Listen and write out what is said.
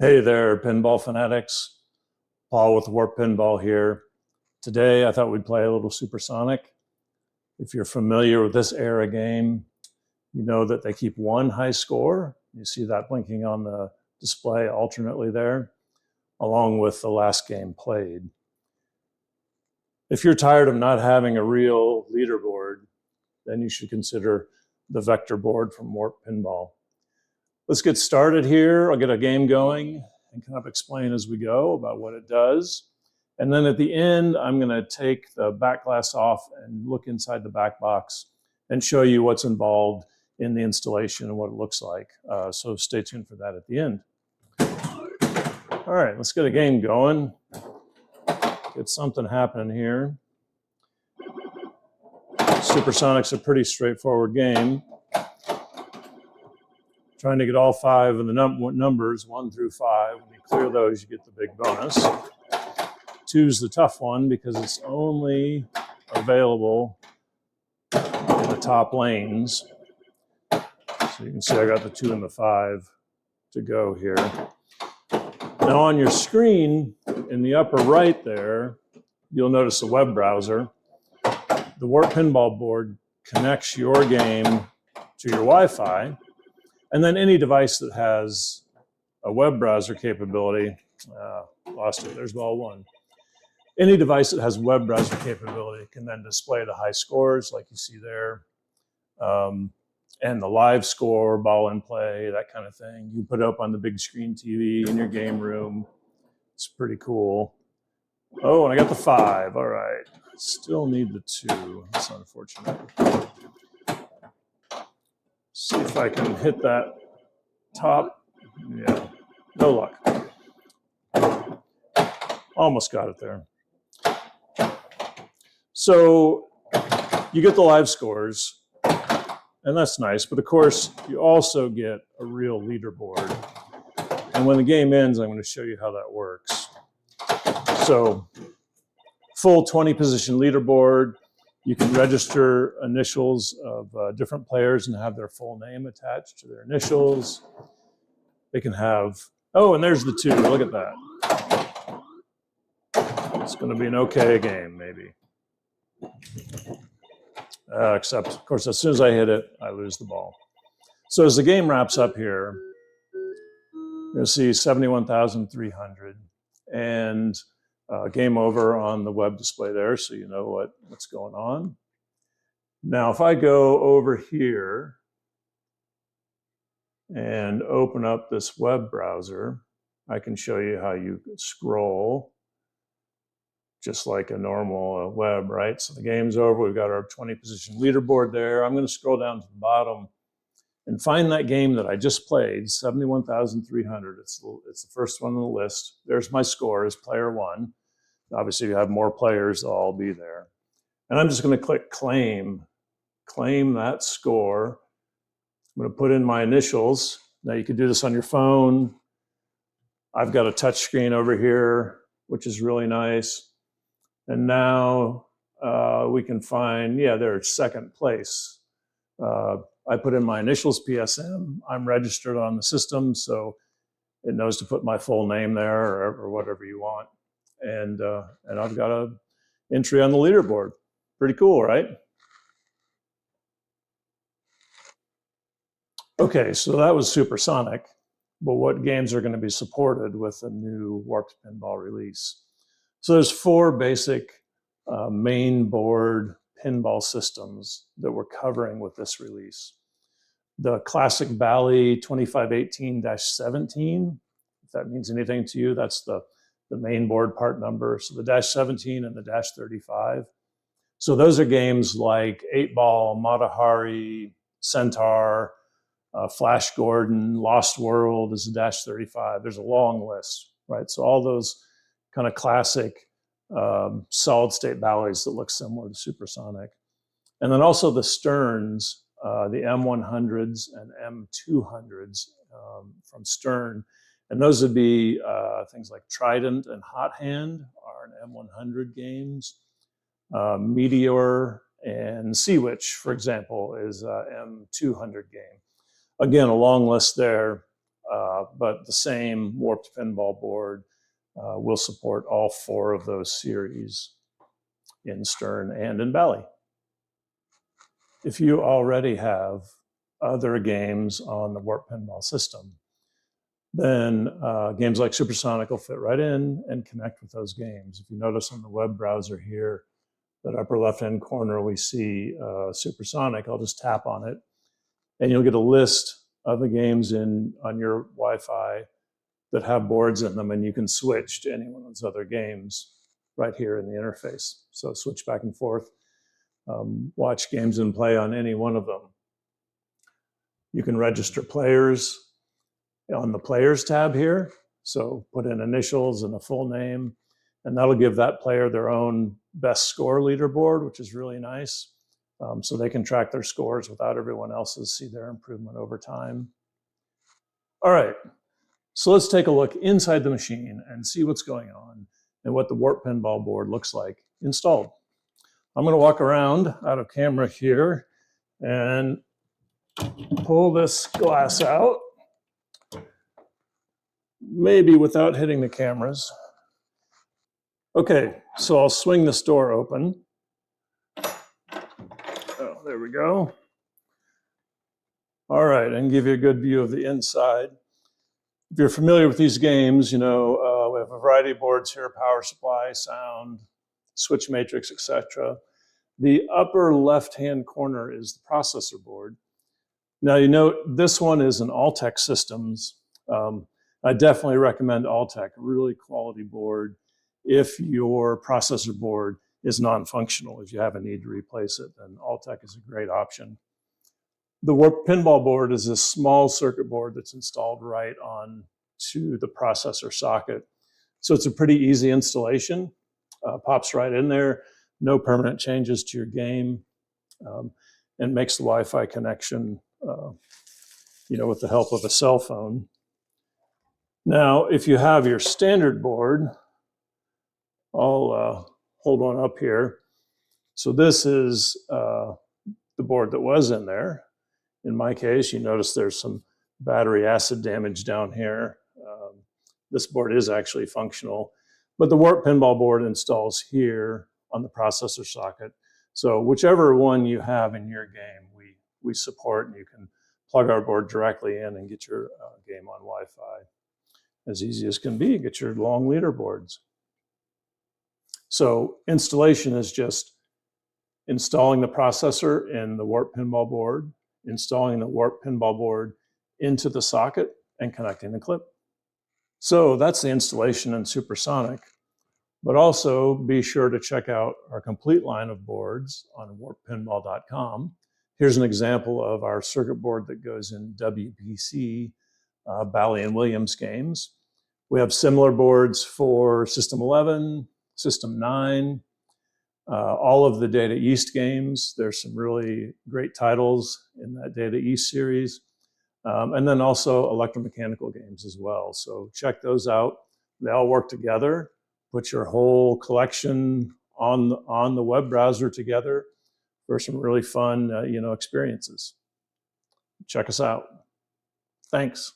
Hey there, pinball fanatics. Paul with Warped Pinball here. Today, I thought we'd play a little Supersonic. If you're familiar with this era game, you know that they keep one high score. You see that blinking on the display alternately there, along with the last game played. If you're tired of not having a real leaderboard, then you should consider the vector board from Warped Pinball. Let's get started here. I'll get a game going and kind of explain as we go about what it does. And then at the end, I'm going to take the back glass off and look inside the back box and show you what's involved in the installation and what it looks like. So stay tuned for that at the end. All right, let's get a game going. Get something happening here. Supersonic's a pretty straightforward game. Trying to get all five of the numbers, 1 through 5. When you clear those, you get the big bonus. 2's the tough one because it's only available in the top lanes. So you can see I got the 2 and the 5 to go here. Now on your screen, in the upper right there, you'll notice a web browser. The Warped Pinball board connects your game to your Wi-Fi. And then any device that has a web browser capability, lost it, there's ball 1. Any device that has web browser capability can then display the high scores like you see there, and the live score, ball in play, that kind of thing. You put it up on the big screen TV in your game room. It's pretty cool. Oh, and I got the 5, all right. Still need the 2, that's unfortunate. See if I can hit that top. Yeah, no luck. Almost got it there. So you get the live scores, and that's nice. But of course, you also get a real leaderboard. And when the game ends, I'm going to show you how that works. So full 20-position leaderboard. You can register initials of different players and have their full name attached to their initials. They can have, oh, and there's the 2. Look at that. It's going to be an okay game, maybe. Except, of course, as soon as I hit it, I lose the ball. So as the game wraps up here, you'll see 71,300. And game over on the web display there, so you know what's going on. Now, if I go over here and open up this web browser, I can show you how you scroll just like a normal web, right? So the game's over. We've got our 20-position leaderboard there. I'm going to scroll down to the bottom and find that game that I just played, 71,300. It's the first one on the list. There's my score as player 1. Obviously, if you have more players, they'll all be there. And I'm just going to click claim that score. I'm going to put in my initials. Now you can do this on your phone. I've got a touch screen over here, which is really nice. And now we can find, yeah, there's second place. I put in my initials, PSM. I'm registered on the system, so it knows to put my full name there or whatever you want. And I've got an entry on the leaderboard. Pretty cool, right? Okay, so that was Supersonic. But what games are going to be supported with the new Warped Pinball release? So there's 4 basic main board pinball systems that we're covering with this release. The Classic Bally 2518-17, if that means anything to you, that's the main board part number. So the -17 and the -35. So those are games like 8-Ball, Matahari, Centaur, Flash Gordon, Lost World is a -35. There's a long list, right? So all those kind of classic solid state Ballys that look similar to Supersonic. And then also the Sterns, the M100s and M200s from Stern. And those would be things like Trident and Hot Hand are an M100 games. Meteor and Sea Witch, for example, is a M200 game. Again, a long list there. but the same Warped Pinball board will support all 4 of those series in Stern and in Bally. If you already have other games on the Warped Pinball system, then games like SuperSonic will fit right in and connect with those games. If you notice on the web browser here, that upper left-hand corner, we see SuperSonic. I'll just tap on it, and you'll get a list of the games on your Wi-Fi that have boards in them, and you can switch to any one of those other games right here in the interface. So switch back and forth, watch games in play on any one of them. You can register players on the Players tab here. So put in initials and a full name, and that'll give that player their own best score leaderboard, which is really nice. So they can track their scores without everyone else's, see their improvement over time. All right, so let's take a look inside the machine and see what's going on and what the Warped Pinball board looks like installed. I'm going to walk around out of camera here and pull this glass out, maybe without hitting the cameras. Okay, so I'll swing this door open. Oh, there we go. All right, and give you a good view of the inside. If you're familiar with these games, you know, we have a variety of boards here: power supply, sound, switch matrix, etc. The upper left-hand corner is the processor board. Now, you note this one is an Altec Systems. I definitely recommend Altec, really quality board, if your processor board is non-functional. If you have a need to replace it, then Altec is a great option. The Warped Pinball board is a small circuit board that's installed right on to the processor socket. So it's a pretty easy installation, pops right in there, no permanent changes to your game, and makes the Wi-Fi connection, you know, with the help of a cell phone. Now, if you have your standard board, I'll hold one up here. So this is the board that was in there. In my case, you notice there's some battery acid damage down here. This board is actually functional, but the Warped Pinball board installs here on the processor socket. So whichever one you have in your game, we support, and you can plug our board directly in and get your game on Wi-Fi. As easy as can be, get your long leaderboards. So installation is just installing the processor in the Warped Pinball board, installing the Warped Pinball board into the socket, and connecting the clip. So that's the installation in SuperSonic, but also be sure to check out our complete line of boards on warpedpinball.com. Here's an example of our circuit board that goes in WPC, Bally and Williams games. We have similar boards for System 11, System 9, all of the Data East games. There's some really great titles in that Data East series. And then also electromechanical games as well. So check those out. They all work together. Put your whole collection on the web browser together for some really fun, you know, experiences. Check us out. Thanks.